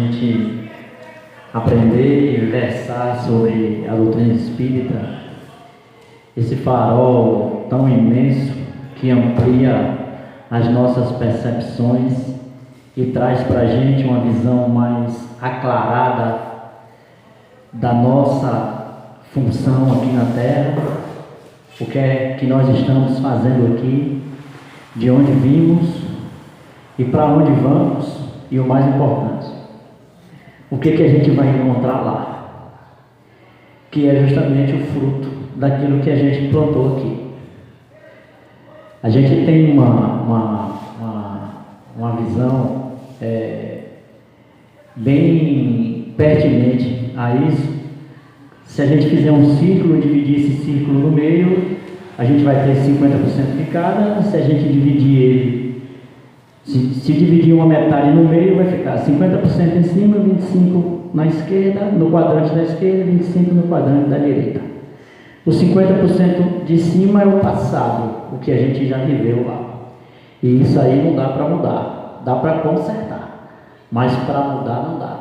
gente aprender e versar sobre a doutrina espírita, esse farol tão imenso que amplia as nossas percepções e traz para a gente uma visão mais aclarada da nossa função aqui na Terra, o que é que nós estamos fazendo aqui, de onde vimos e para onde vamos, e o mais importante, o que a gente vai encontrar lá, que é justamente o fruto daquilo que a gente plantou aqui. A gente tem uma visão bem pertinente a isso. Se a gente fizer um círculo e dividir esse círculo no meio, a gente vai ter 50% de cada. Se a gente dividir ele, se dividir uma metade no meio, vai ficar 50% em cima, 25% na esquerda, no quadrante da esquerda, 25% no quadrante da direita. Os 50% de cima é o passado, o que a gente já viveu lá. E isso aí não dá para mudar, dá para consertar, mas para mudar não dá.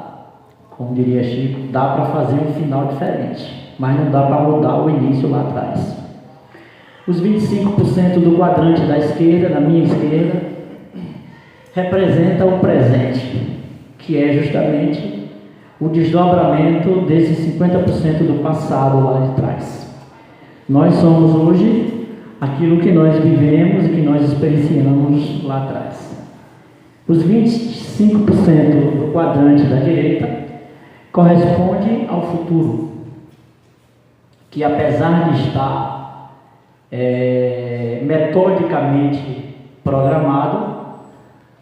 Como diria Chico, dá para fazer um final diferente, mas não dá para mudar o início lá atrás. Os 25% do quadrante da esquerda, na minha esquerda, representa o presente, que é justamente o desdobramento desses 50% do passado lá de trás. Nós somos hoje aquilo que nós vivemos e que nós experienciamos lá atrás. Os 25% do quadrante da direita corresponde ao futuro, que apesar de estar metodicamente programado,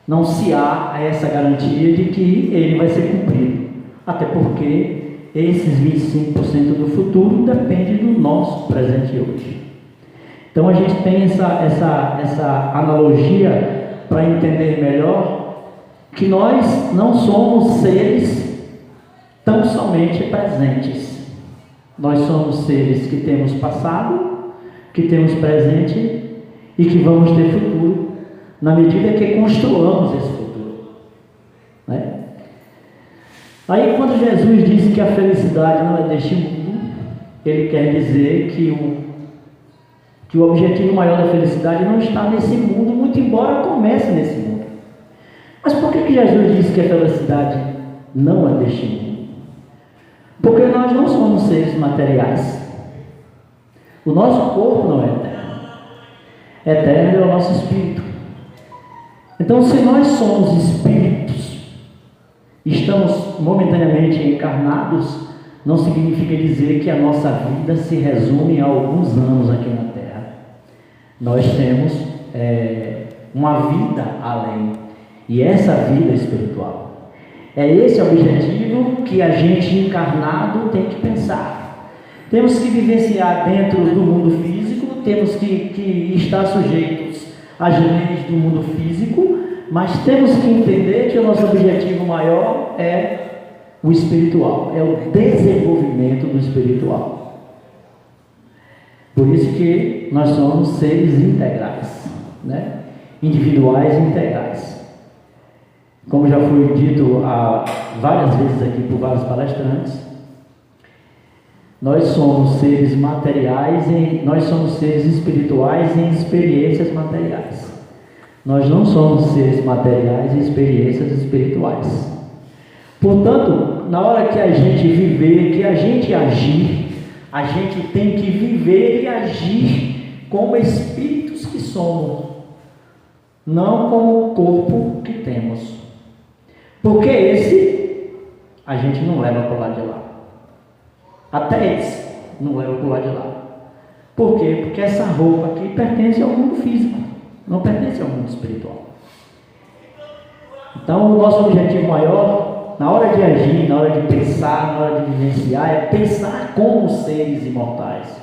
não se há essa garantia de que ele vai ser cumprido, até porque esses 25% do futuro depende do nosso presente hoje. Então a gente tem essa analogia para entender melhor que nós não somos seres tão somente presentes. Nós somos seres que temos passado, que temos presente e que vamos ter futuro, na medida que construamos esse futuro, né? Aí quando Jesus disse que a felicidade não é deste mundo, ele quer dizer que o objetivo maior da felicidade não está nesse mundo, muito embora comece nesse mundo. Mas por que Jesus disse que a felicidade não é deste mundo? Porque nós não somos seres materiais. O nosso corpo não é eterno. Eterno é o nosso espírito. Então, se nós somos espíritos, estamos momentaneamente encarnados, não significa dizer que a nossa vida se resume a alguns anos aqui na Terra. Nós temos uma vida além, e essa vida espiritual. É esse o objetivo que a gente encarnado tem que pensar. Temos que vivenciar dentro do mundo físico, temos que estar sujeitos às leis do mundo físico, mas temos que entender que o nosso objetivo maior é o espiritual, é o desenvolvimento do espiritual. Por isso que nós somos seres integrais, né? Individuais e integrais. Como já foi dito várias vezes aqui por vários palestrantes, nós somos seres materiais e nós somos seres espirituais em experiências materiais. Nós não somos seres materiais e experiências espirituais. Portanto, na hora que a gente viver, que a gente agir, a gente tem que viver e agir como espíritos que somos, não como o corpo que temos. Porque esse a gente não leva para o lado de lá. Até esse não leva para o lado de lá. Por quê? Porque essa roupa aqui pertence ao mundo físico, não pertence ao mundo espiritual. Então o nosso objetivo maior, na hora de agir, na hora de pensar, na hora de vivenciar, é pensar como seres imortais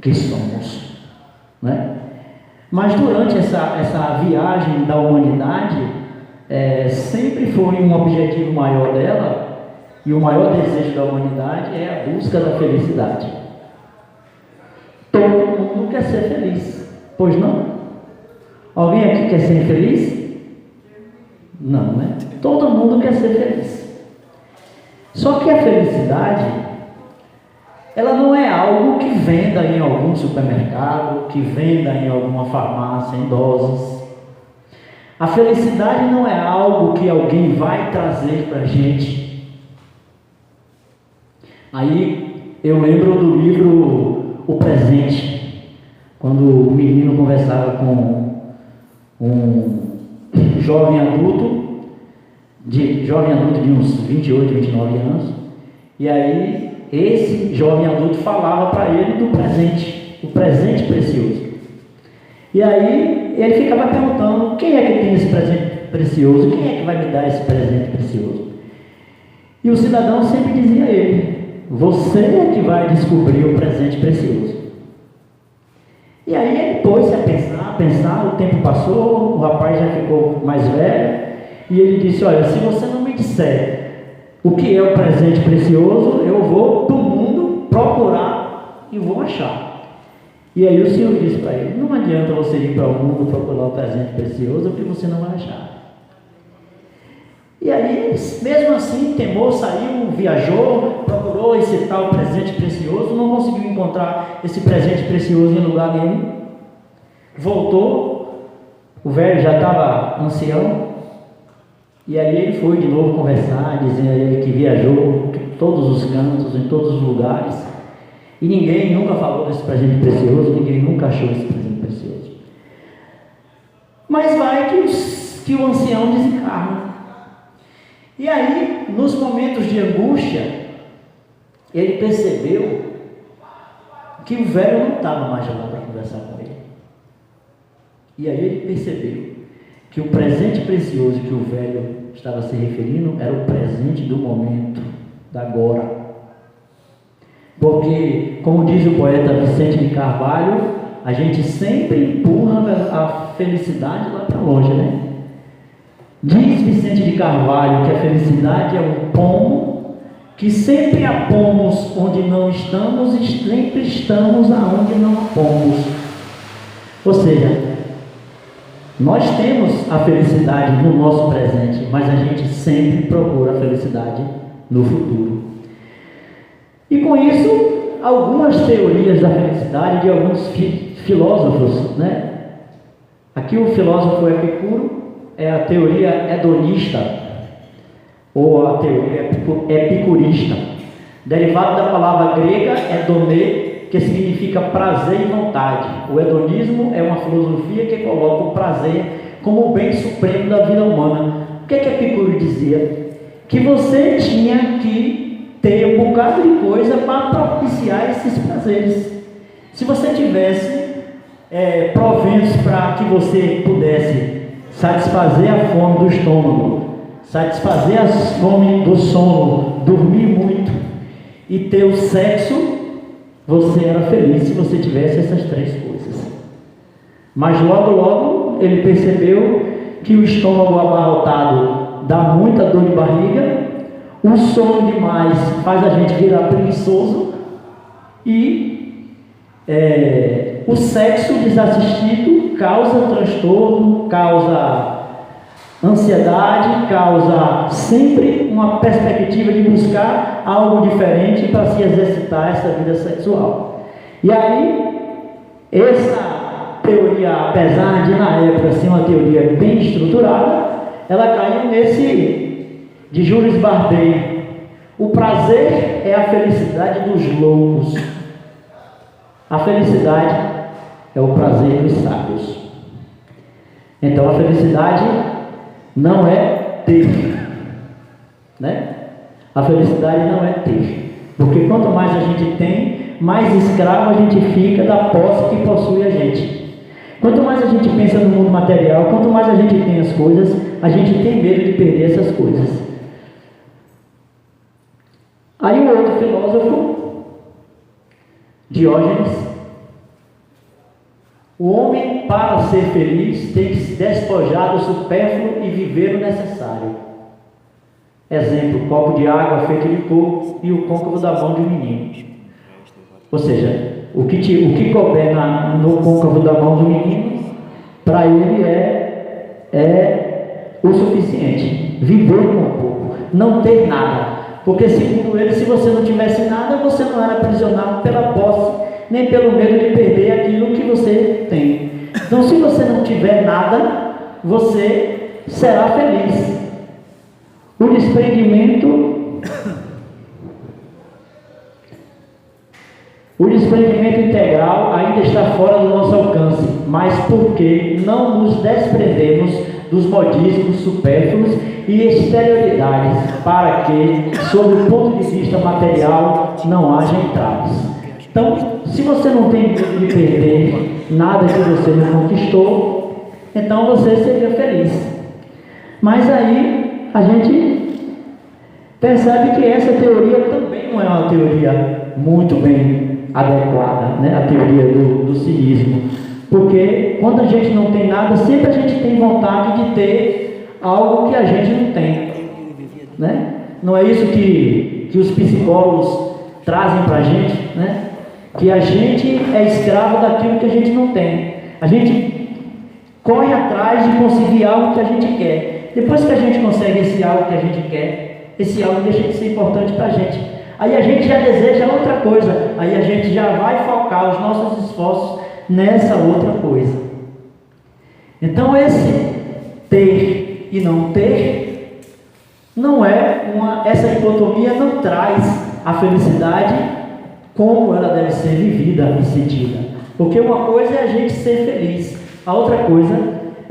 que somos, né? Mas durante essa viagem da humanidade, sempre foi um objetivo maior dela, e o maior desejo da humanidade é a busca da felicidade. Todo mundo quer ser feliz, pois não? Alguém aqui quer ser infeliz? Não, né? Todo mundo quer ser feliz. Só que a felicidade, ela não é algo que venda em algum supermercado, que venda em alguma farmácia em doses. A felicidade não é algo que alguém vai trazer para a gente. Aí eu lembro do livro O Presente, quando o menino conversava com um jovem adulto de uns 28, 29 anos, e aí esse jovem adulto falava para ele do presente, o presente precioso. E aí ele ficava perguntando: quem é que tem esse presente precioso? Quem é que vai me dar esse presente precioso? E o cidadão sempre dizia a ele: você é que vai descobrir o presente precioso. E aí ele pôs-se a pensar, o tempo passou, o rapaz já ficou mais velho, e ele disse: olha, se você não me disser o que é o presente precioso, eu vou para o mundo procurar e vou achar. E aí o Senhor disse para ele: não adianta você ir para o mundo procurar o presente precioso, porque você não vai achar. E aí, mesmo assim, temou, saiu, viajou, procurou esse tal presente precioso, não conseguiu encontrar esse presente precioso em lugar nenhum. Voltou, o velho já estava ancião, e aí ele foi de novo conversar, dizendo a ele que viajou em todos os cantos, em todos os lugares, e ninguém nunca falou desse presente precioso, ninguém nunca achou esse presente precioso. Mas vai que o ancião desencarna. E aí, nos momentos de angústia, ele percebeu que o velho não estava mais lá para conversar com ele. E aí ele percebeu que o presente precioso que o velho estava se referindo era o presente do momento, da agora. Porque, como diz o poeta Vicente de Carvalho, a gente sempre empurra a felicidade lá para longe, né? Diz Vicente de Carvalho que a felicidade é um pomo, que sempre há pomos onde não estamos e sempre estamos aonde não há pomos. Ou seja, nós temos a felicidade no nosso presente, mas a gente sempre procura a felicidade no futuro. E com isso, algumas teorias da felicidade de alguns filósofos, né? Aqui o filósofo Epicuro é a teoria hedonista, ou a teoria epicurista, derivado da palavra grega hedonê, que significa prazer e vontade. O hedonismo é uma filosofia que coloca o prazer como o bem supremo da vida humana. O que Epicuro dizia? Que você tinha que ter um bocado de coisa para propiciar esses prazeres. Se você tivesse proventos para que você pudesse satisfazer a fome do estômago, satisfazer a fome do sono, dormir muito e ter o sexo, você era feliz se você tivesse essas três coisas. Mas logo ele percebeu que o estômago abarrotado dá muita dor de barriga, o sono demais faz a gente virar preguiçoso e o sexo desassistido causa transtorno, causa ansiedade, causa sempre uma perspectiva de buscar algo diferente para se exercitar essa vida sexual. E aí, essa teoria, apesar de na época ser uma teoria bem estruturada, ela caiu nesse de Jules Bardem: o prazer é a felicidade dos loucos, a felicidade é o prazer dos sábios. Então a felicidade não é ter, né? A felicidade não é ter, porque quanto mais a gente tem, mais escravo a gente fica da posse que possui a gente. Quanto mais a gente pensa no mundo material, quanto mais a gente tem as coisas, a gente tem medo de perder essas coisas. Aí o outro filósofo, Diógenes: o homem, para ser feliz, tem que se despojar do supérfluo e viver o necessário. Exemplo: copo de água feito de coco e o côncavo da mão de um menino. Ou seja, o que couber no côncavo da mão do menino, para ele é o suficiente. Viver com pouco, não ter nada. Porque segundo ele, se você não tivesse nada, você não era aprisionado pela posse, nem pelo medo de perder aquilo que você tem. Então, se você não tiver nada, você será feliz. O desprendimento integral ainda está fora do nosso alcance, mas porque não nos desprendemos dos modismos supérfluos e exterioridades, para que, sob o ponto de vista material, não haja entraves. Então, se você não tem medo de perder nada que você não conquistou, então você seria feliz. Mas aí a gente percebe que essa teoria também não é uma teoria muito bem adequada, né? A teoria do cinismo. Porque quando a gente não tem nada, sempre a gente tem vontade de ter algo que a gente não tem, né? Não é isso que os psicólogos trazem para a gente, né? Que a gente é escravo daquilo que a gente não tem. A gente corre atrás de conseguir algo que a gente quer. Depois que a gente consegue esse algo que a gente quer, esse algo deixa de ser importante para a gente. Aí a gente já deseja outra coisa. Aí a gente já vai focar os nossos esforços nessa outra coisa. Então esse ter e não ter, não é essa dicotomia não traz a felicidade como ela deve ser vivida e sentida. Porque uma coisa é a gente ser feliz, a outra coisa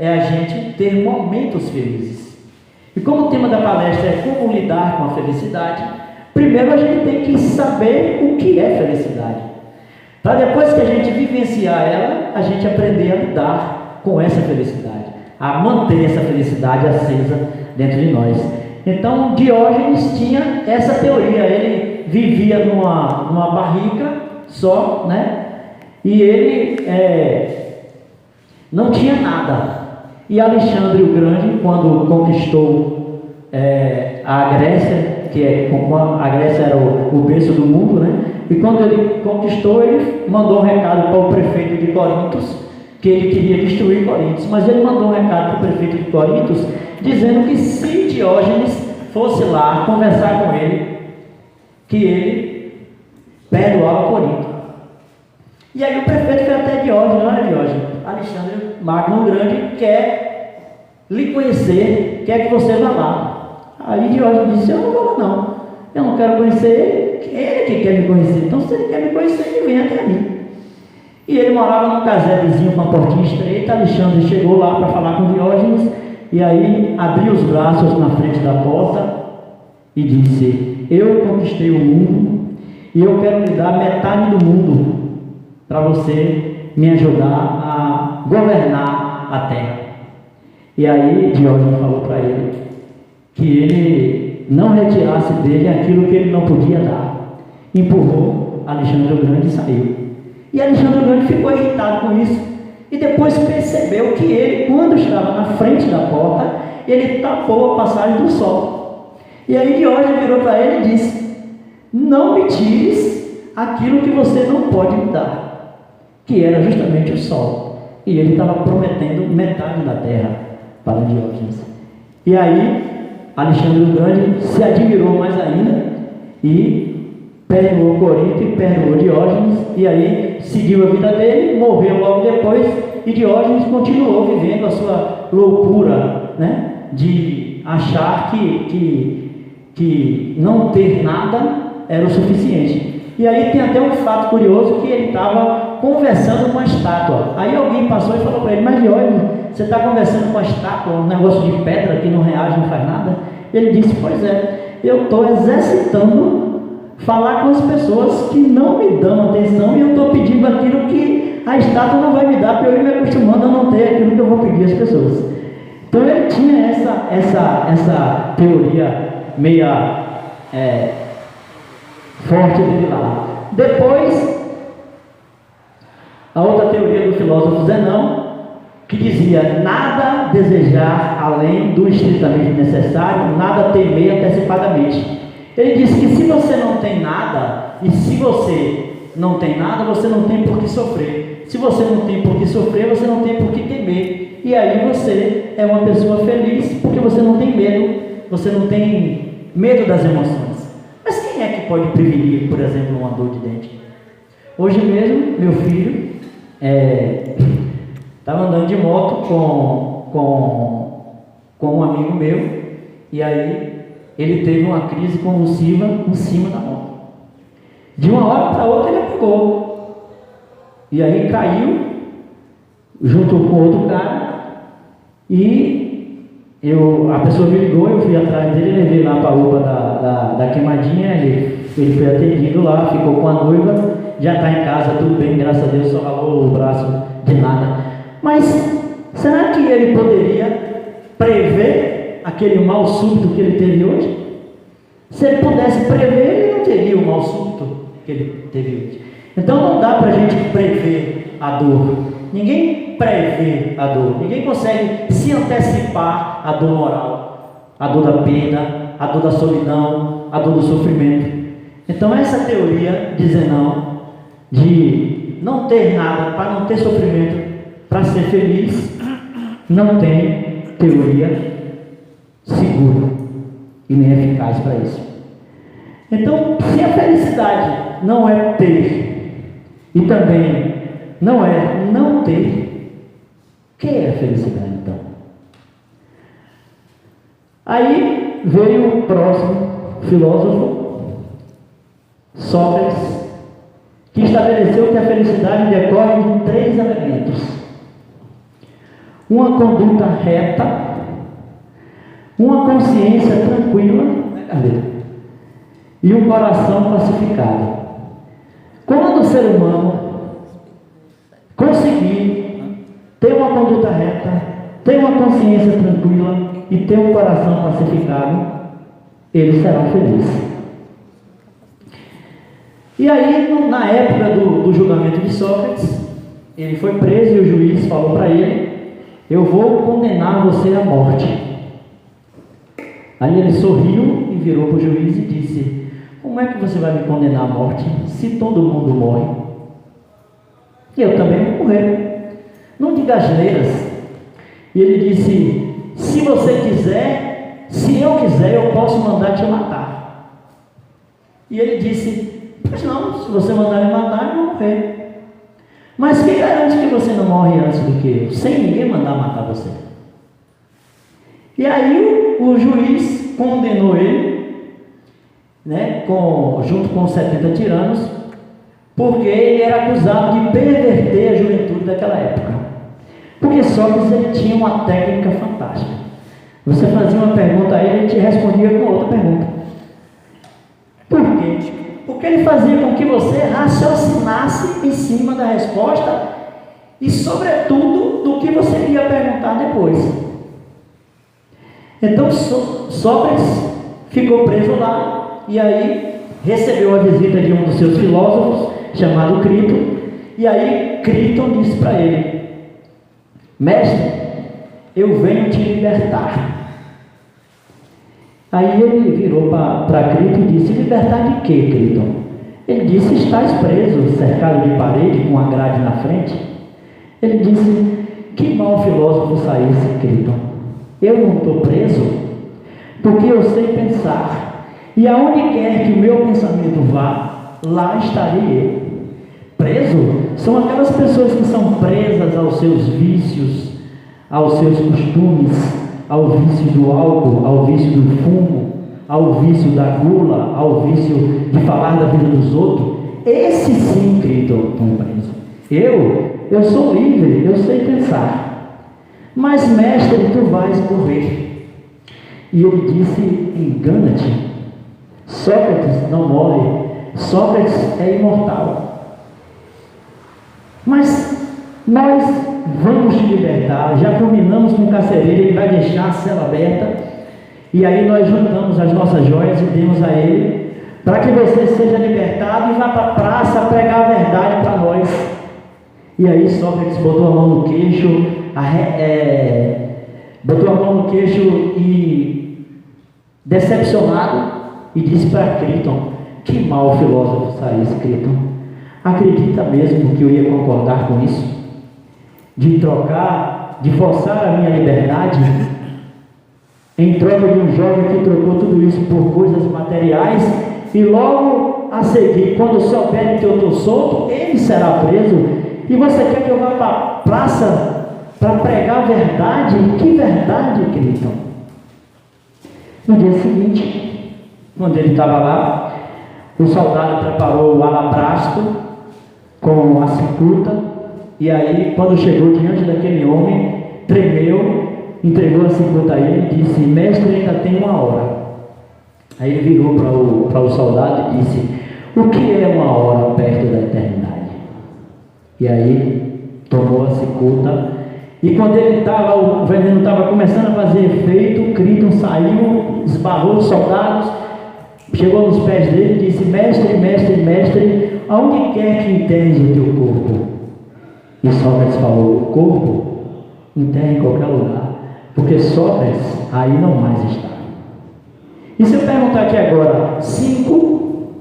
é a gente ter momentos felizes. E como o tema da palestra é como lidar com a felicidade, primeiro a gente tem que saber o que é felicidade, para depois que a gente vivenciar ela, a gente aprender a lidar com essa felicidade, a manter essa felicidade acesa dentro de nós. Então Diógenes tinha essa teoria, ele vivia numa barrica só, né? E ele não tinha nada. E Alexandre o Grande, quando conquistou a Grécia, a Grécia era o berço do mundo, né? E quando ele conquistou, ele mandou um recado para o prefeito de Corintos, que ele queria destruir Corintos, mas ele mandou um recado para o prefeito de Corintos, dizendo que se Diógenes fosse lá conversar com ele, que ele perdoava Corinto. E aí o prefeito foi até Diógenes: olha Diógenes, Alexandre Magno o Grande quer lhe conhecer, quer que você vá lá. Aí Diógenes disse: eu não vou lá não, eu não quero conhecer ele que quer me conhecer, então se ele quer me conhecer, ele vem até mim. E ele morava num casebezinho com uma portinha estreita. Alexandre chegou lá para falar com Diógenes, e aí abriu os braços na frente da porta e disse: eu conquistei o mundo e eu quero lhe dar metade do mundo para você me ajudar a governar a terra. E aí Diógenes falou para ele que ele não retirasse dele aquilo que ele não podia dar. Empurrou Alexandre o Grande e saiu. E Alexandre o Grande ficou irritado com isso, e depois percebeu que ele, quando estava na frente da porta, ele tapou a passagem do sol. E aí Diógenes virou para ele e disse: não me tires aquilo que você não pode me dar, que era justamente o sol. E ele estava prometendo metade da terra para Diógenes. E aí Alexandre o Grande se admirou mais ainda e perdoou Corinto e perdoou Diógenes, e aí seguiu a vida dele, morreu logo depois, e Diógenes continuou vivendo a sua loucura, né, de achar que não ter nada era o suficiente. E aí tem até um fato curioso, que ele estava conversando com a estátua. Aí alguém passou e falou para ele: mas Diógenes, você está conversando com a estátua, um negócio de pedra que não reage, não faz nada? Ele disse: pois é, eu estou exercitando falar com as pessoas que não me dão atenção, e eu estou pedindo aquilo que a estátua não vai me dar, para eu ir me acostumando a não ter aquilo que eu vou pedir às pessoas. Então ele tinha essa teoria meia forte dele lá. Depois, a outra teoria do filósofo Zenão, que dizia: nada desejar além do estritamente necessário, nada temer antecipadamente. Ele disse que se você não tem nada, e se você não tem nada, você não tem por que sofrer. Se você não tem por que sofrer, você não tem por que temer. E aí você é uma pessoa feliz, porque você não tem medo das emoções. pode prevenir, por exemplo, uma dor de dente? Hoje mesmo, meu filho estava andando de moto com um amigo meu, e aí ele teve uma crise convulsiva em cima da moto. De uma hora para outra ele apagou, e aí caiu junto com outro cara, e a pessoa me ligou, eu fui atrás dele, levei lá para a UPA da Queimadinha, ele foi atendido lá, ficou com a noiva, já está em casa, tudo bem, graças a Deus, só ralou o braço de nada. Mas será que ele poderia prever aquele mal súbito que ele teve hoje? Se ele pudesse prever, ele não teria o mal súbito que ele teve hoje. Então não dá para a gente prever a dor. Ninguém prevê a dor. Ninguém consegue se antecipar à dor moral, à dor da perda, à dor da solidão, à dor do sofrimento. Então essa teoria de não ter nada, para não ter sofrimento, para ser feliz, não tem teoria segura e nem eficaz para isso. Então, se a felicidade não é ter e também não é não ter, o que é a felicidade então? Aí veio o próximo filósofo, Sócrates, que estabeleceu que a felicidade decorre de 3 elementos: uma conduta reta, uma consciência tranquila e um coração pacificado. Quando o ser humano conseguir ter uma conduta reta, ter uma consciência tranquila e ter um coração pacificado, ele será feliz. E aí, na época do julgamento de Sócrates, ele foi preso e o juiz falou para ele: eu vou condenar você à morte. Aí ele sorriu e virou para o juiz e disse: como é que você vai me condenar à morte se todo mundo morre? Eu também vou morrer. Não diga asneiras. E ele disse: se você quiser, se eu quiser, eu posso mandar te matar. E ele disse: pois não, se você mandar me matar, eu vou morrer. Mas quem garante que você não morre antes do que eu, sem ninguém mandar matar você? E aí o juiz condenou ele, junto com os 70 tiranos, porque ele era acusado de perverter a juventude daquela época. Porque Sócrates ele tinha uma técnica fantástica. Você fazia uma pergunta a ele, ele te respondia com outra pergunta. Por quê? Porque ele fazia com que você raciocinasse em cima da resposta e, sobretudo, do que você ia perguntar depois. Então, Sócrates ficou preso lá e aí recebeu a visita de um dos seus filósofos, chamado Crito, e aí Crito disse para ele: mestre, eu venho te libertar. Aí ele virou para Crito e disse: libertar de quê, Crito? Ele disse: estás preso, cercado de parede, com a grade na frente. Ele disse: que mau filósofo saísse, Crito. Eu não estou preso, porque eu sei pensar, e aonde quer que o meu pensamento vá, lá estarei eu. Preso são aquelas pessoas que são presas aos seus vícios, aos seus costumes, ao vício do álcool, ao vício do fumo, ao vício da gula, ao vício de falar da vida dos outros. Esse sim, querido, estão presos. Eu sou livre, eu sei pensar. Mas, mestre, tu vais morrer. E ele disse: engana-te. Sócrates não morre. Sócrates é imortal. Mas nós vamos te libertar. Já combinamos com o carcereiro, ele vai deixar a cela aberta. E aí nós juntamos as nossas joias e demos a ele, para que você seja libertado e vá para a praça pregar a verdade para nós. E aí Sócrates botou a mão no queixo, e, decepcionado, e disse para Criton: que mau filósofo saísse, Criton. Acredita mesmo que eu ia concordar com isso? De forçar a minha liberdade em troca de um jovem que trocou tudo isso por coisas materiais e logo a seguir, quando souberem que eu estou solto, ele será preso. E você quer que eu vá para a praça para pregar a verdade? Que verdade, querido? No dia seguinte, quando ele estava lá, o soldado preparou o alabastro com a cicuta, e aí, quando chegou diante daquele homem, tremeu, entregou a cicuta a ele e disse: mestre, ainda tem 1 hora. Aí ele virou para o soldado e disse: o que é 1 hora perto da eternidade? E aí tomou a cicuta, e quando o veneno estava começando a fazer efeito, o Cristo saiu, esbarrou os soldados, chegou nos pés dele e disse: mestre, mestre, mestre, aonde quer que enterre o teu corpo? E Sócrates falou: o corpo enterra em qualquer lugar, porque Sócrates aí não mais está. E se eu perguntar aqui agora 5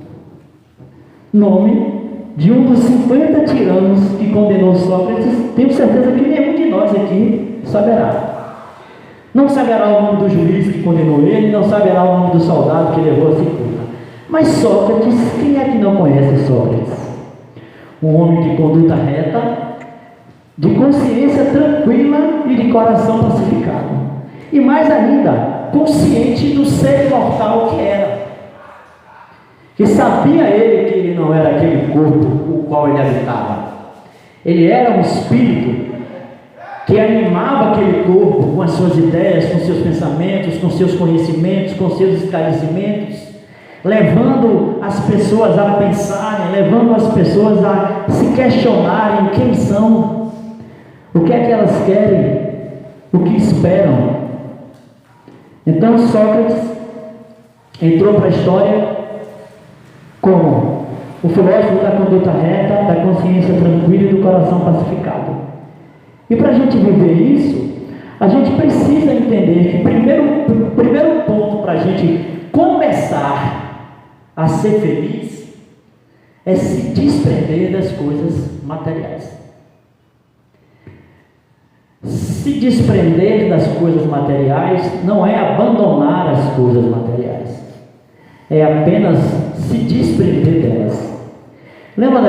nomes de um dos 50 tiranos que condenou Sócrates, tenho certeza que nenhum de nós aqui saberá. Não saberá o nome do juiz que condenou ele, não saberá o nome do soldado que levou a cicuta. Mas Sócrates, quem é que não conhece Sócrates? Um homem de conduta reta, de consciência tranquila e de coração pacificado. E mais ainda, consciente do ser mortal que era. Que sabia ele que ele não era aquele corpo o qual ele habitava. Ele era um espírito que animava aquele corpo com as suas ideias, com seus pensamentos, com seus conhecimentos, com seus esclarecimentos, levando as pessoas a pensarem, levando as pessoas a se questionarem quem são, o que é que elas querem, o que esperam. Então Sócrates entrou para a história como o filósofo da conduta reta, da consciência tranquila e do coração pacificado. E para a gente viver isso, a gente precisa entender que o primeiro ponto para a gente começar a ser feliz é se desprender das coisas materiais. Se desprender das coisas materiais não é abandonar as coisas materiais, é apenas se desprender delas. Lembra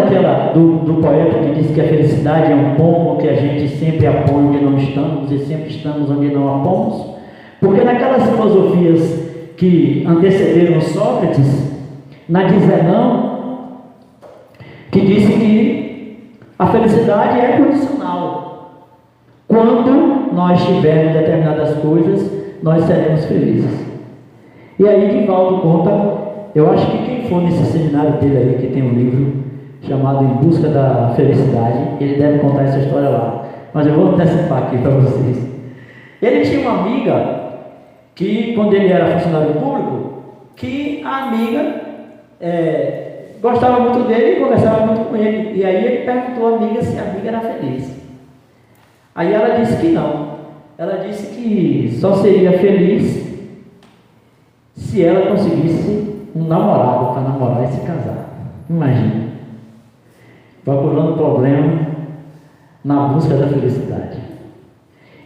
do poeta que disse que a felicidade é um pomo que a gente sempre apõe onde não estamos e sempre estamos onde não apomos? Porque naquelas filosofias que antecederam Sócrates, na Dizenão, que disse que a felicidade é condicional. Quando nós tivermos determinadas coisas, nós seremos felizes. E aí Divaldo conta, eu acho que quem for nesse seminário dele aí, que tem um livro chamado Em Busca da Felicidade, ele deve contar essa história lá. Mas eu vou antecipar aqui para vocês. Ele tinha uma amiga que, quando ele era funcionário público, que a amiga gostava muito dele e conversava muito com ele. E aí ele perguntou à amiga se a amiga era feliz. Aí ela disse que não. Ela disse que só seria feliz se ela conseguisse um namorado para namorar e se casar. Imagina. Procurando problema na busca da felicidade.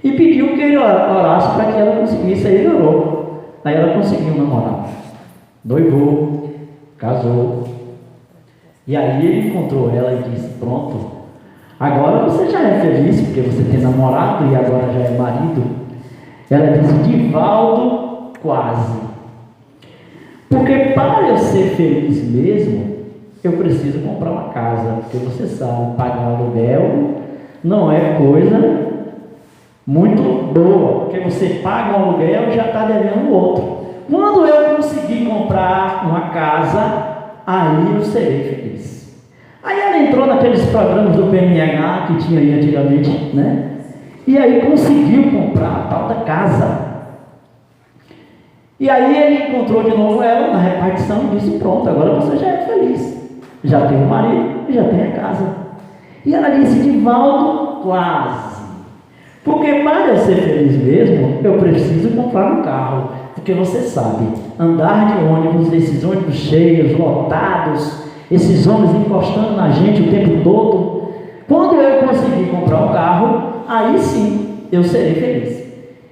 E pediu que ele orasse para que ela conseguisse. Aí ele orou. Aí ela conseguiu um namorado. Noivou, casou. E aí ele encontrou ela e disse: pronto. Agora você já é feliz, porque você tem namorado e agora já é marido. Ela disse: Divaldo, quase. Porque para eu ser feliz mesmo, eu preciso comprar uma casa. Porque você sabe, pagar aluguel não é coisa muito boa. Porque você paga um aluguel e já está devendo o outro. Quando eu conseguir comprar uma casa, aí eu serei feliz. Aí ela entrou naqueles programas do PNH que tinha aí antigamente, né? E aí conseguiu comprar a tal da casa. E aí ele encontrou de novo ela na repartição e disse: pronto, agora você já é feliz. Já tem o marido e já tem a casa. E ela disse: Divaldo, quase. Porque para eu ser feliz mesmo, eu preciso comprar um carro. Porque você sabe, andar de ônibus, esses ônibus cheios, lotados, esses homens encostando na gente o tempo todo, quando eu conseguir comprar um carro, aí sim eu serei feliz.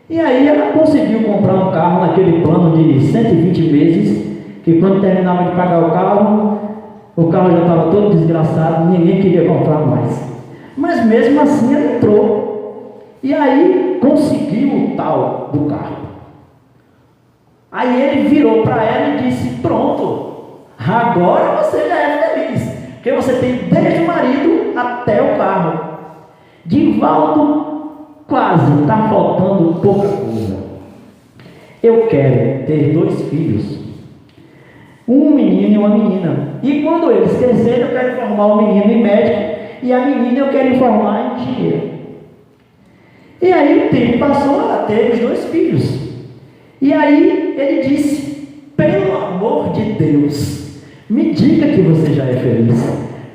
E aí ela conseguiu comprar um carro naquele plano de 120 meses, que E quando terminava de pagar o carro já estava todo desgraçado, ninguém queria comprar mais. Mas mesmo assim ele entrou. E aí conseguiu o tal do carro. Aí ele virou para ela e disse: pronto, agora você já é feliz, porque você tem desde o marido até o carro. Divaldo, quase, está faltando pouca coisa. Eu quero ter 2 filhos, um menino e uma menina. E quando eles crescerem, eu quero formar o menino em médico e a menina eu quero formar em engenheiro. E aí o tempo passou, ela teve os 2 filhos. E aí ele disse: pelo amor de Deus, me diga que você já é feliz,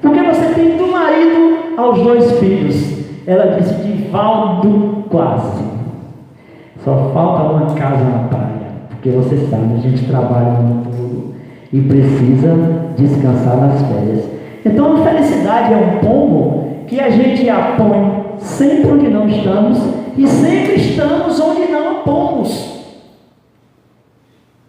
porque você tem do marido aos 2 filhos. Ela disse: Divaldo, quase. Só falta uma casa na praia, porque você sabe, a gente trabalha no todo e precisa descansar nas férias. Então a felicidade é um pomo que a gente a põe sempre onde não estamos e sempre estamos onde não a pomos,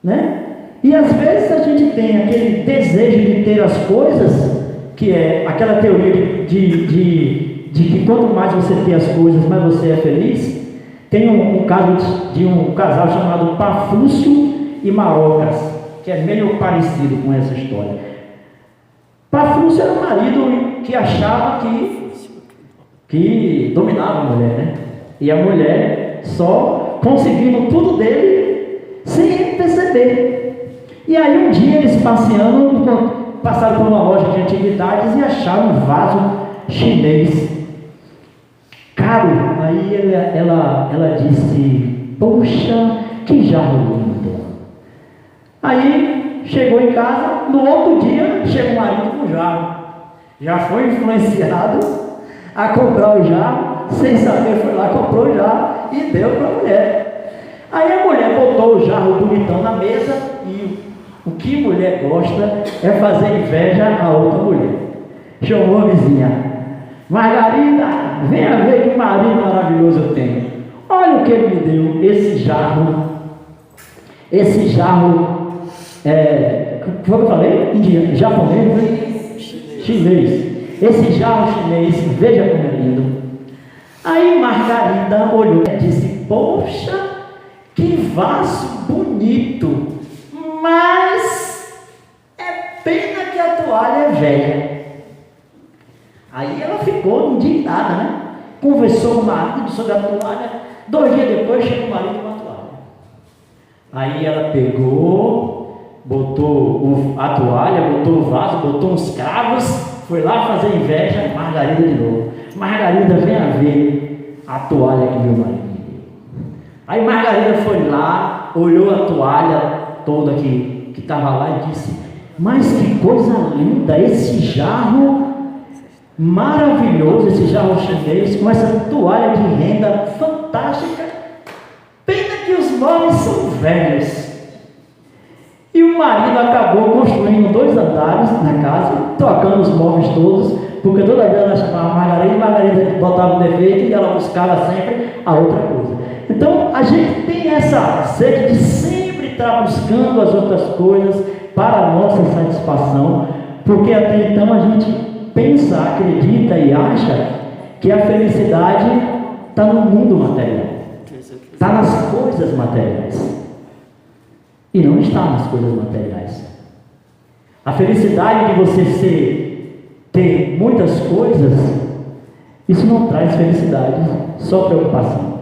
né? E às vezes a gente tem aquele desejo de ter as coisas, que é aquela teoria de que quanto mais você tem as coisas, mais você é feliz. Tem um caso de um casal chamado Pafúcio e Marocas, que é meio parecido com essa história. Pafúcio era um marido que achava que dominava a mulher, né? E a mulher só conseguindo tudo dele sem ele perceber. E aí um dia eles passaram por uma loja de antiguidades e acharam um vaso chinês caro. Aí ela disse: poxa, que jarro lindo. Aí chegou em casa, no outro dia chegou o marido com o jarro. Já foi influenciado a comprar o jarro, sem saber, foi lá, comprou o jarro e deu para a mulher. Aí a mulher botou o jarro bonitão na mesa e o que mulher gosta é fazer inveja a outra mulher. Chamou a vizinha: Margarida, venha ver que marido maravilhoso eu tenho. Olha o que ele me deu, esse jarro, foi o que eu falei? Japonês? Chinês. Esse jarro chinês, veja como é lindo. Aí Margarida olhou e disse: poxa, que vaso bonito, mas é pena que a toalha é velha. Aí ela ficou indignada, né? Conversou com o marido sobre a toalha. 2 dias depois chegou o marido com a toalha. Aí ela pegou, botou a toalha, botou o vaso, botou uns cravos, foi lá fazer inveja. Margarida de novo: Margarida, venha ver a toalha que meu marido me deu. Aí Margarida foi lá, olhou a toalha toda que estava lá e disse: mas que coisa linda, esse jarro maravilhoso, esse jarro chinês, com essa toalha de renda fantástica. Pena que os móveis são velhos. E o marido acabou construindo 2 andares na casa, trocando os móveis todos, porque toda vez ela chamava Margarida e Margarida botava um defeito e ela buscava sempre a outra coisa. Então a gente tem essa sede de sempre estar buscando as outras coisas para a nossa satisfação, porque até então a gente pensa, acredita e acha que a felicidade está no mundo material, está nas coisas materiais, e não está nas coisas materiais. A felicidade de você ter muitas coisas, isso não traz felicidade, só preocupação,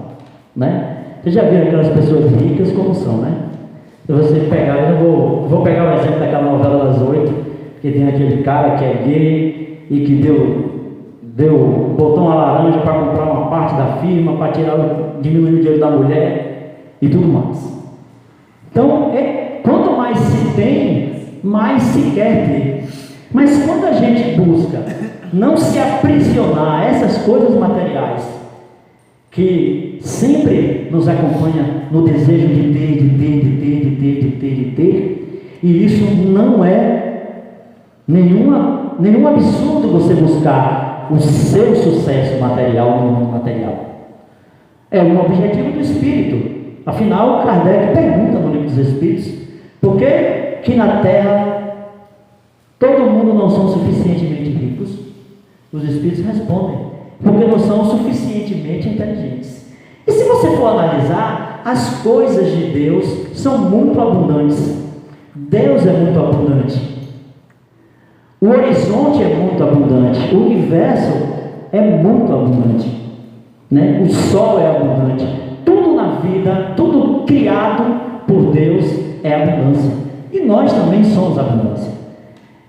né? Você já viu aquelas pessoas ricas como são, né? Se você pegar, eu vou pegar o exemplo daquela novela das 8, que tem aquele cara que é gay e que botou uma laranja para comprar uma parte da firma, para diminuir o dinheiro da mulher e tudo mais. Então, quanto mais se tem, mais se quer ter. Mas quando a gente busca não se aprisionar a essas coisas materiais, que sempre nos acompanha no desejo de ter, e isso não é nenhum absurdo você buscar o seu sucesso material no mundo material. É um objetivo do espírito. Afinal, Kardec pergunta no Livro dos Espíritos: por que que na terra todo mundo não são suficientemente ricos? Os espíritos respondem: porque não são suficientemente inteligentes. E se você for analisar, as coisas de Deus são muito abundantes. Deus é muito abundante. O horizonte é muito abundante. O universo é muito abundante, né? O sol é abundante. Tudo na vida, tudo criado por Deus é abundância. E nós também somos abundância.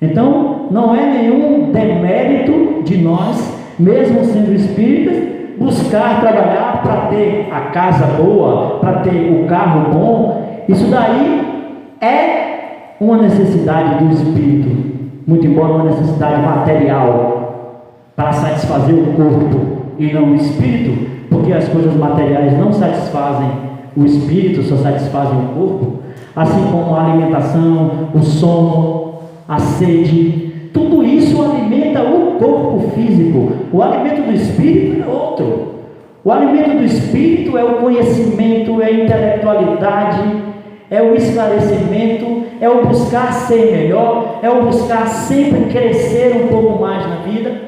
Então, não é nenhum demérito de nós, mesmo sendo espíritas, buscar trabalhar para ter a casa boa, para ter o carro bom. Isso daí é uma necessidade do espírito, muito embora uma necessidade material, para satisfazer o corpo e não o espírito, porque as coisas materiais não satisfazem o espírito, só satisfazem o corpo, assim como a alimentação, o sono, a sede, tudo isso alimenta o corpo físico. O alimento do espírito é outro. O alimento do espírito é o conhecimento, é a intelectualidade, é o esclarecimento, é o buscar ser melhor, é o buscar sempre crescer um pouco mais na vida,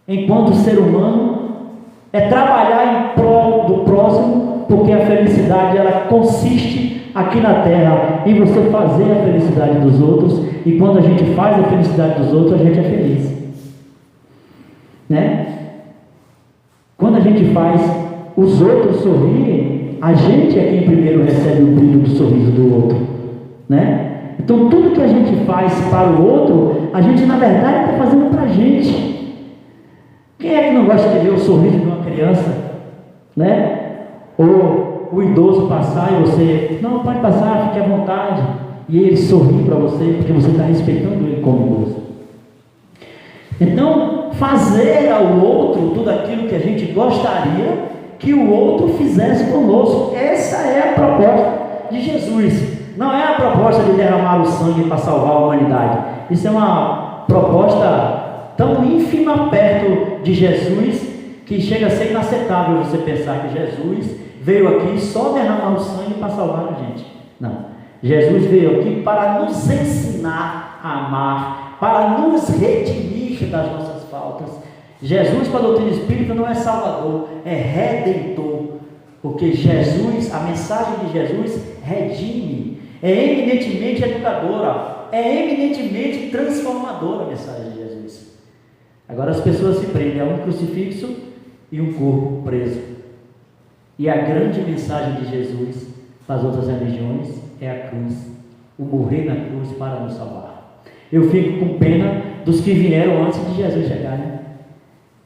enquanto ser humano, é trabalhar em prol do próximo, porque a felicidade ela consiste aqui na terra em você fazer a felicidade dos outros, e quando a gente faz a felicidade dos outros, a gente é feliz, né? Quando a gente faz os outros sorrirem, a gente é quem primeiro recebe o brilho do sorriso do outro, né? Então tudo que a gente faz para o outro, a gente na verdade está fazendo para a gente. Quem é que não gosta de ver o sorriso de uma criança, né? Ou o idoso passar e você, não, pode passar, fique à vontade, e ele sorri para você, porque você está respeitando ele como idoso. Então, fazer ao outro tudo aquilo que a gente gostaria que o outro fizesse conosco, essa é a proposta de Jesus. Não é a proposta de derramar o sangue para salvar a humanidade. Isso é uma proposta tão ínfima perto de Jesus, que chega a ser inaceitável você pensar que Jesus veio aqui só derramar o sangue para salvar a gente. Não. Jesus veio aqui para nos ensinar a amar, para nos redimir das nossas faltas. Jesus, para a doutrina espírita, não é salvador, é redentor. Porque Jesus, a mensagem de Jesus redime, é eminentemente educadora, é eminentemente transformadora a mensagem de Jesus. Agora as pessoas se prendem a um crucifixo e um corpo preso. E a grande mensagem de Jesus para as outras religiões é a cruz, o morrer na cruz para nos salvar. Eu fico com pena dos que vieram antes de Jesus chegar, né?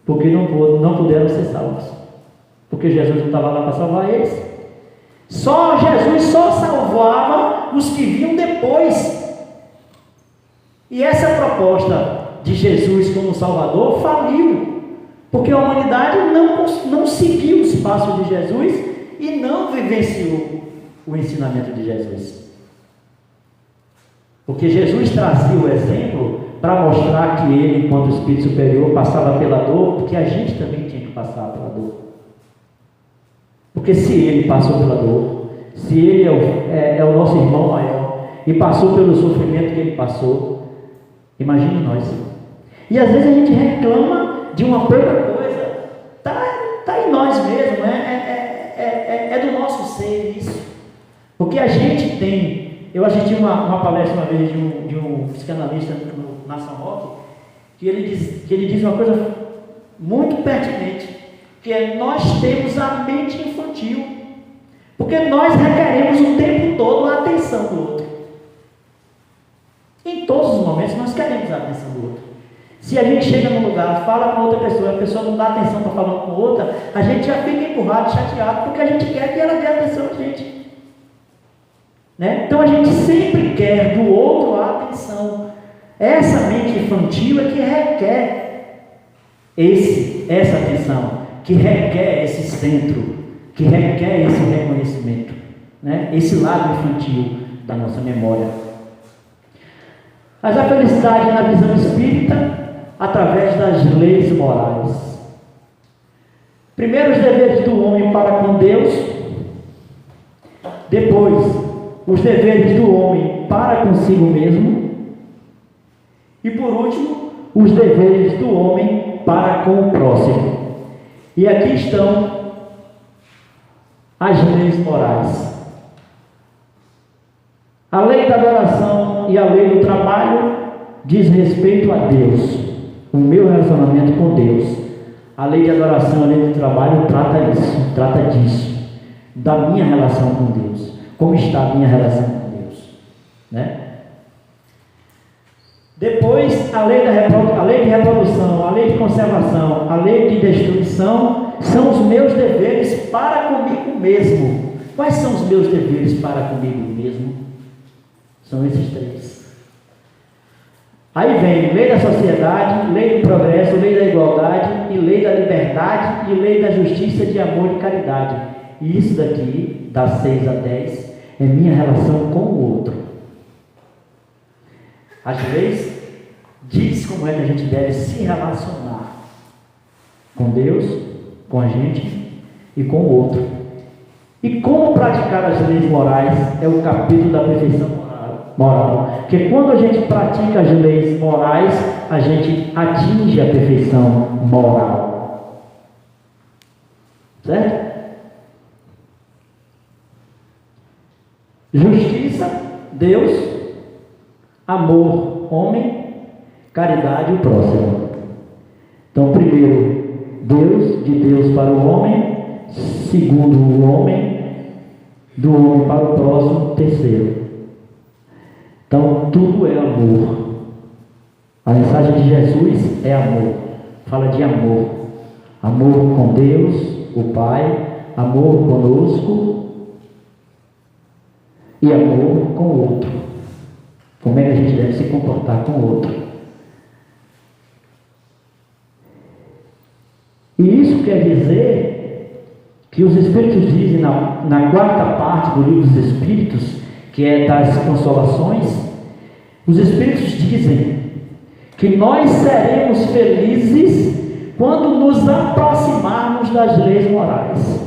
Porque não puderam ser salvos, porque Jesus não estava lá para salvar eles. Jesus só salvava os que vinham depois. E essa proposta de Jesus como Salvador faliu, porque a humanidade não seguiu os passos de Jesus e não vivenciou o ensinamento de Jesus. Porque Jesus trazia o exemplo para mostrar que ele, enquanto Espírito Superior, passava pela dor, porque a gente também tinha que passar pela dor. Porque se ele passou pela dor, se ele é o nosso irmão maior e passou pelo sofrimento que ele passou, imagine nós. E às vezes a gente reclama de uma pouca coisa, está em nós mesmo, é do nosso ser isso. Porque a gente tem. Eu assisti uma palestra uma vez de um psicanalista na São Roque, que ele diz uma coisa muito pertinente, que é: nós temos a mente infantil, porque nós requeremos o tempo todo a atenção do outro. Em todos os momentos nós queremos a atenção do outro. Se a gente chega num lugar, fala com outra pessoa, a pessoa não dá atenção para falar com outra, a gente já fica empurrado, chateado, porque a gente quer que ela dê atenção a gente. Né? Então a gente sempre quer do outro a atenção. Essa mente infantil é que requer essa atenção, que requer esse centro, que requer esse reconhecimento, né? Esse lado infantil da nossa memória. Mas a felicidade na visão espírita, através das leis morais. Primeiro os deveres do homem para com Deus, depois os deveres do homem para consigo mesmo. E por último, os deveres do homem para com o próximo. E aqui estão as leis morais. A lei da adoração e a lei do trabalho diz respeito a Deus, o meu relacionamento com Deus. A lei de adoração e a lei do trabalho trata disso, da minha relação com Deus. Como está a minha relação com Deus, né? Depois, a lei de reprodução, a lei de conservação, a lei de destruição são os meus deveres para comigo mesmo. Quais são os meus deveres para comigo mesmo? São esses três. Aí vem lei da sociedade, lei do progresso, lei da igualdade, e lei da liberdade, e lei da justiça, de amor e caridade. E isso daqui, das 6 a 10, é minha relação com o outro. As leis diz como é que a gente deve se relacionar com Deus, com a gente e com o outro. E como praticar as leis morais é o capítulo da perfeição moral. Porque quando a gente pratica as leis morais, a gente atinge a perfeição moral. Certo? Justiça, Deus. Amor, homem. Caridade, o próximo. Então, primeiro, Deus, de Deus para o homem. Segundo, o homem, do homem para o próximo. Terceiro. Então, tudo é amor. A mensagem de Jesus é amor. Fala de amor. Amor com Deus, o Pai. Amor conosco. E amor com o outro. Como é que a gente deve se comportar com o outro? E isso quer dizer que os Espíritos dizem na quarta parte do livro dos Espíritos, que é das consolações, os Espíritos dizem que nós seremos felizes quando nos aproximarmos das leis morais.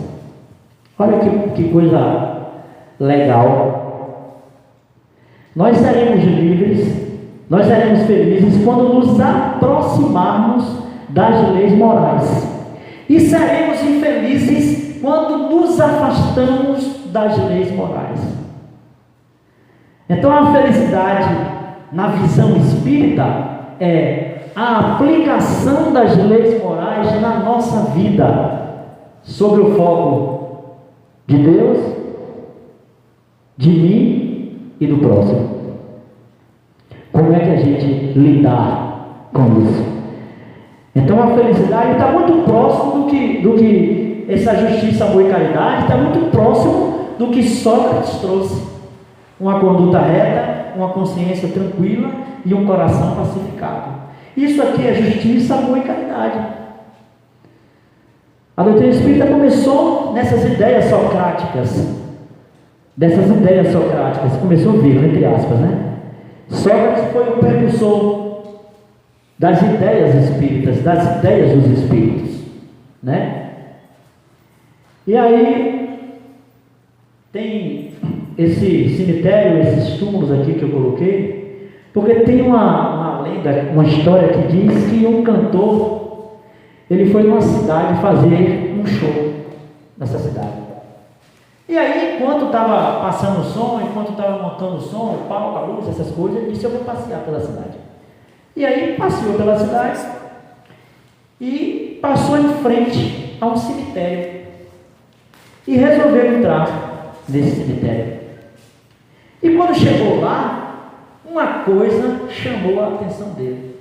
Olha que coisa legal. Nós seremos livres, nós seremos felizes quando nos aproximarmos das leis morais. E seremos infelizes quando nos afastamos das leis morais. Então a felicidade na visão espírita é a aplicação das leis morais na nossa vida, sobre o foco de Deus, de mim e do próximo. Como é que a gente lidar com isso? Então a felicidade está muito próximo do que essa justiça, amor e caridade, está muito próximo do que Sócrates trouxe. Uma conduta reta, uma consciência tranquila e um coração pacificado. Isso aqui é justiça, amor e caridade. A doutrina espírita começou nessas ideias socráticas. Começou vindo, entre aspas, né? Sócrates foi o precursor das ideias espíritas, das ideias dos espíritos, né? E aí tem esse cemitério, esses túmulos aqui que eu coloquei, porque tem uma lenda, uma história que diz que um cantor, ele foi numa cidade fazer um show nessa cidade. E aí, enquanto estava passando o som, enquanto estava montando o som, o palco, a luz, essas coisas, ele disse: eu vou passear pela cidade. E aí passeou pela cidade e passou em frente a um cemitério e resolveu entrar nesse cemitério. E quando chegou lá, uma coisa chamou a atenção dele.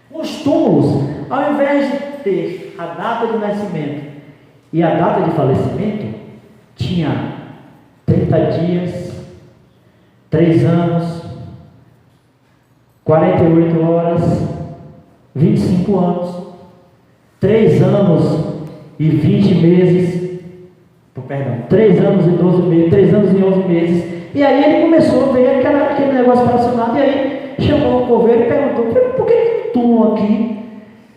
Os túmulos, ao invés de ter a data de nascimento e a data de falecimento, tinha 30 dias, 3 anos, 48 horas, 25 anos, 3 anos e 20 meses, 3 anos e 12 meses, 3 anos e 11 meses. E aí ele começou a ver aquele negócio relacionado, e aí chamou o coveiro e perguntou: por que o túmulo aqui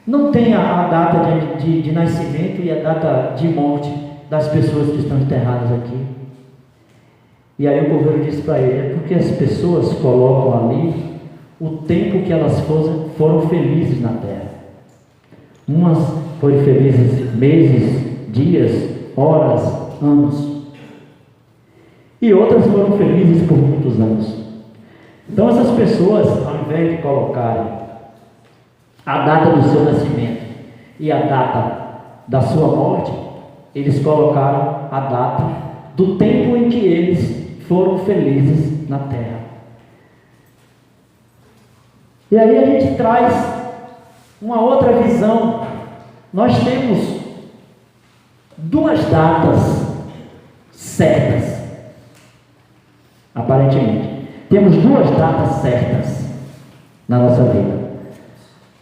não tem a data de nascimento e a data de morte das pessoas que estão enterradas aqui? E aí o coveiro disse para ele: é porque as pessoas colocam ali o tempo que elas foram felizes na terra. Umas foram felizes meses, dias, horas, anos. E outras foram felizes por muitos anos. Então essas pessoas, ao invés de colocarem a data do seu nascimento e a data da sua morte, eles colocaram a data do tempo em que eles foram felizes na terra. E aí a gente traz uma outra visão. Nós temos duas datas certas, aparentemente. Temos duas datas certas na nossa vida.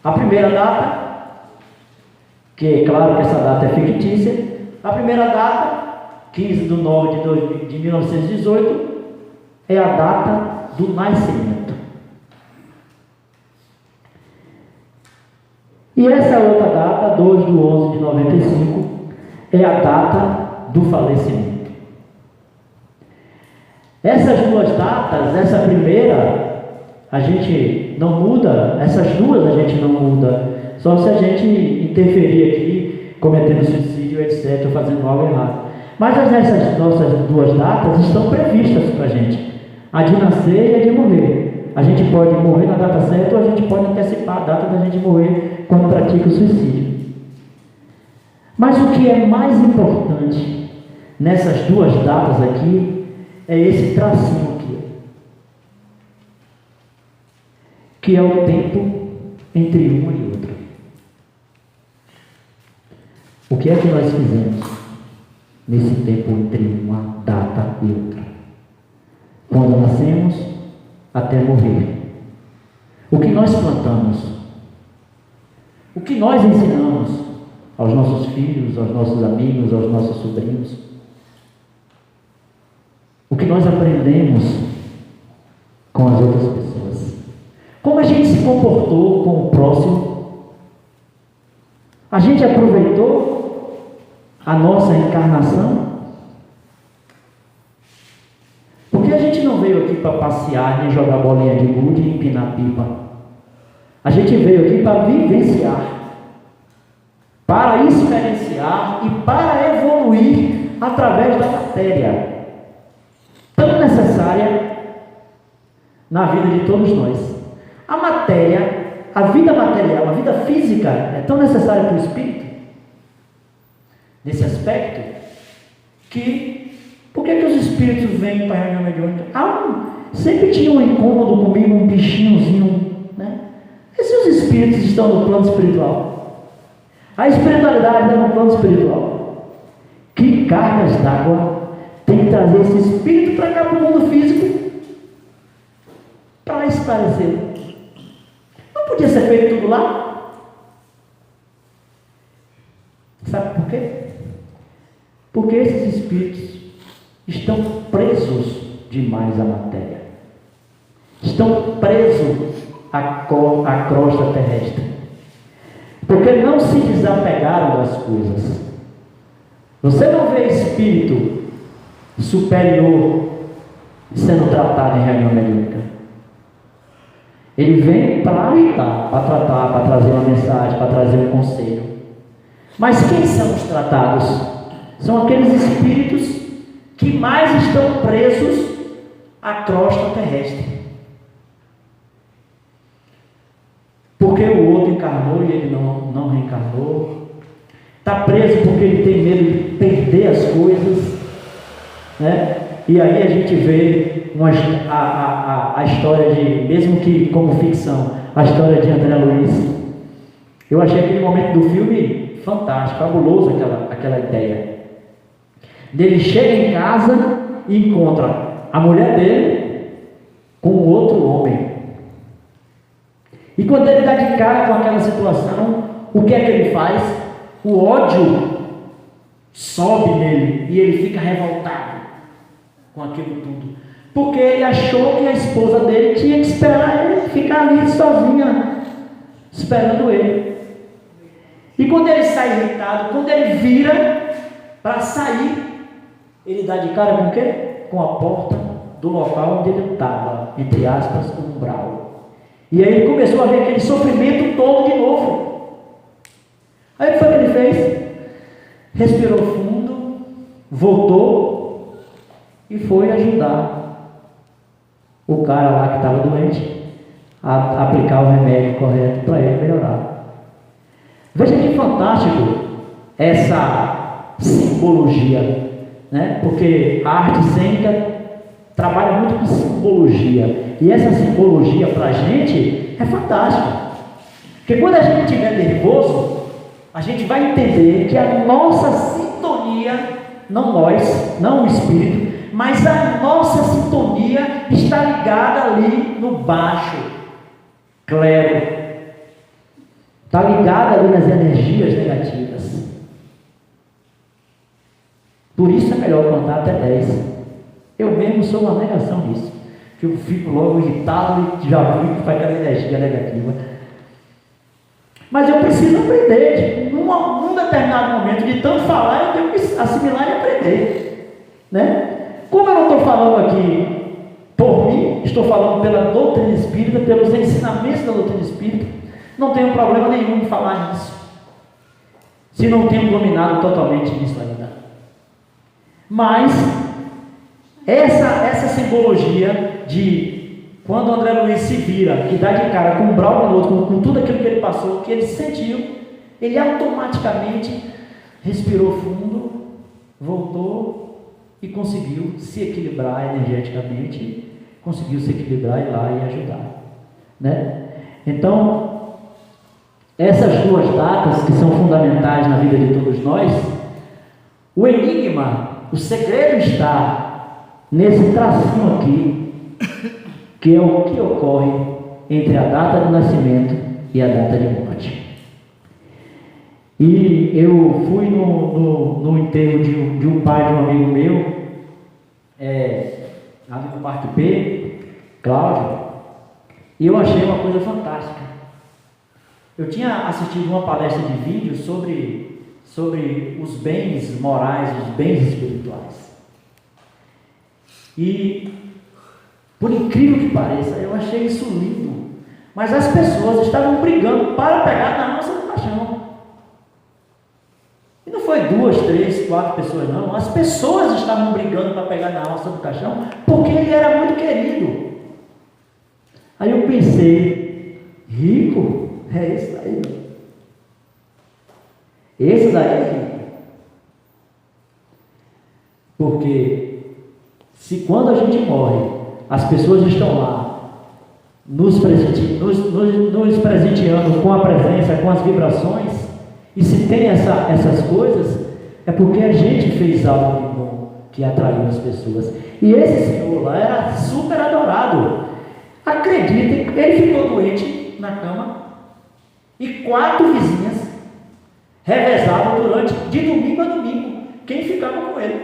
A primeira data, que é claro que essa data é fictícia, a primeira data, 15/9 de 1918, é a data do nascimento. E essa outra data, 2/11 de 95, é a data do falecimento. Essas duas datas, essa primeira, a gente não muda, essas duas a gente não muda, só se a gente interferir aqui, cometendo suicídio, etc., fazendo algo errado. Mas essas nossas duas datas estão previstas para a gente, a de nascer e a de morrer. A gente pode morrer na data certa ou a gente pode antecipar a data da gente morrer quando pratica o suicídio. Mas o que é mais importante nessas duas datas aqui é esse tracinho aqui, que é o tempo entre uma e outra. O que é que nós fizemos nesse tempo entre uma data e outra? Quando nascemos até morrer. O que nós plantamos? O que nós ensinamos aos nossos filhos, aos nossos amigos, aos nossos sobrinhos? O que nós aprendemos com as outras pessoas? Como a gente se comportou com o próximo? A gente aproveitou a nossa encarnação? Porque a gente não veio aqui para passear, nem jogar bolinha de gude e empinar pipa. A gente veio aqui para vivenciar, para experienciar e para evoluir através da matéria, tão necessária na vida de todos nós. A matéria, a vida material, a vida física é tão necessária para o espírito, nesse aspecto, que por que os espíritos vêm para a reunião mediúnica? Sempre tinha um incômodo comigo, um bichinhozinho, né? E se os espíritos estão no plano espiritual? A espiritualidade está no plano espiritual. Que cargas d'água tem que trazer esse espírito para cá, para o mundo físico, para esclarecer? Não podia ser feito tudo lá? Sabe por quê? Porque esses espíritos estão presos demais à matéria. Estão presos à crosta terrestre. Porque não se desapegaram das coisas. Você não vê espírito superior sendo tratado em reunião mediúnica. Ele vem para ajudar, para tratar, para trazer uma mensagem, para trazer um conselho. Mas quem são os tratados? São aqueles espíritos que mais estão presos à crosta terrestre. Porque o outro encarnou e ele não reencarnou. Está preso porque ele tem medo de perder as coisas, né? E aí a gente vê a história de, mesmo que como ficção, a história de André Luiz. Eu achei aquele momento do filme fantástico, fabuloso, aquela ideia. Ele chega em casa e encontra a mulher dele com outro homem. E quando ele dá de cara com aquela situação, o que é que ele faz? O ódio sobe nele e ele fica revoltado com aquilo tudo. Porque ele achou que a esposa dele tinha que esperar ele ficar ali sozinha, esperando ele. E quando ele sai irritado, quando ele vira para sair, ele dá de cara com o quê? Com a porta do local onde ele estava, entre aspas, o umbral. E aí ele começou a ver aquele sofrimento todo de novo. Aí o que foi que ele fez? Respirou fundo, voltou e foi ajudar o cara lá que estava doente a aplicar o remédio correto para ele melhorar. Veja que fantástico essa simbologia, né? Porque a arte cênica trabalha muito com simbologia, e essa simbologia para a gente é fantástica, porque quando a gente estiver nervoso, a gente vai entender que a nossa sintonia, não nós, não o espírito, mas a nossa sintonia está ligada ali no baixo clero, está ligada ali nas energias negativas. Por isso é melhor contar até 10. Eu mesmo sou uma negação disso, que eu fico logo irritado e já vi que faz aquela energia negativa. Mas eu preciso aprender, num determinado momento, de tanto falar, eu tenho que assimilar e aprender, né? Como eu não estou falando aqui por mim, estou falando pela doutrina espírita, pelos ensinamentos da doutrina espírita, não tenho problema nenhum em falar nisso, se não tenho dominado totalmente nisso ainda. Mas essa simbologia de quando o André Luiz se vira, que dá de cara com o umbral piloto, com tudo aquilo que ele passou, que ele sentiu, ele automaticamente respirou fundo, voltou e conseguiu se equilibrar energeticamente, conseguiu se equilibrar e ir lá e ajudar, né? Então, essas duas datas que são fundamentais na vida de todos nós, o enigma, o segredo está nesse tracinho aqui, que é o que ocorre entre a data de nascimento e a data de morte. E eu fui no enterro de um pai de um amigo meu, ali no Parque P, Cláudio, e eu achei uma coisa fantástica. Eu tinha assistido uma palestra de vídeo sobre os bens morais, os bens espirituais. E, por incrível que pareça, eu achei isso lindo. Mas as pessoas estavam brigando para pegar na nossa do caixão. E não foi 2, 3, 4 pessoas, não. As pessoas estavam brigando para pegar na alça do caixão, porque ele era muito querido. Aí eu pensei, rico? É esse daí. Esse daí é rico. Porque se quando a gente morre, as pessoas estão lá nos presenteando com a presença, com as vibrações, e se tem essas coisas, é porque a gente fez algo de bom que atraiu as pessoas. E esse senhor lá era super adorado. Acreditem, ele ficou doente na cama e 4 vizinhas revezavam durante, de domingo a domingo, quem ficava com ele,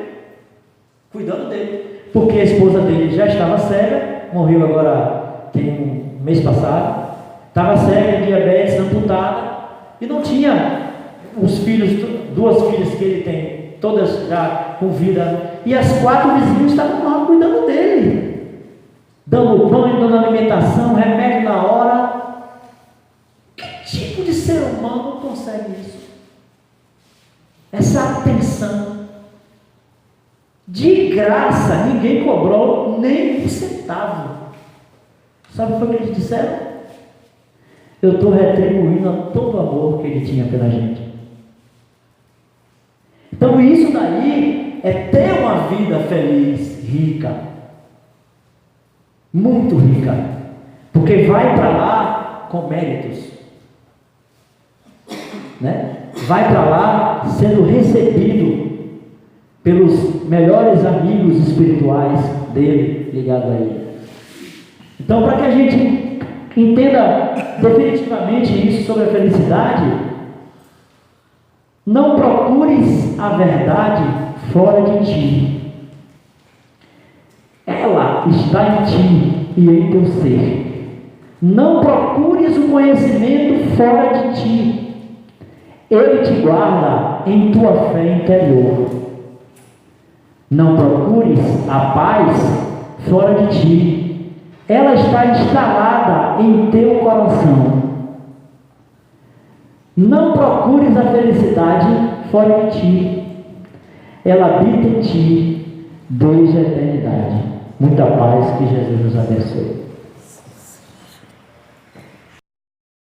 cuidando dele. Porque a esposa dele já estava cega, morreu agora, tem um mês passado, estava cega, diabetes, amputada, e não tinha os filhos, 2 filhas que ele tem, todas já com vida, e as 4 vizinhas estavam lá cuidando dele, dando banho, dando alimentação, remédio na hora. Que tipo de ser humano consegue isso? Essa atenção. De graça, ninguém cobrou nem um centavo. Sabe o que eles disseram? Eu estou retribuindo a todo o amor que ele tinha pela gente. Então isso daí é ter uma vida feliz, rica, muito rica, porque vai para lá com méritos, né? Vai para lá sendo recebido pelos melhores amigos espirituais dele, ligados a ele. Então, para que a gente entenda definitivamente isso sobre a felicidade, não procures a verdade fora de ti. Ela está em ti e em teu ser. Não procures o conhecimento fora de ti. Ele te guarda em tua fé interior. Não procures a paz fora de ti. Ela está instalada em teu coração. Não procures a felicidade fora de ti. Ela habita em ti desde a eternidade. Muita paz, que Jesus nos abençoe.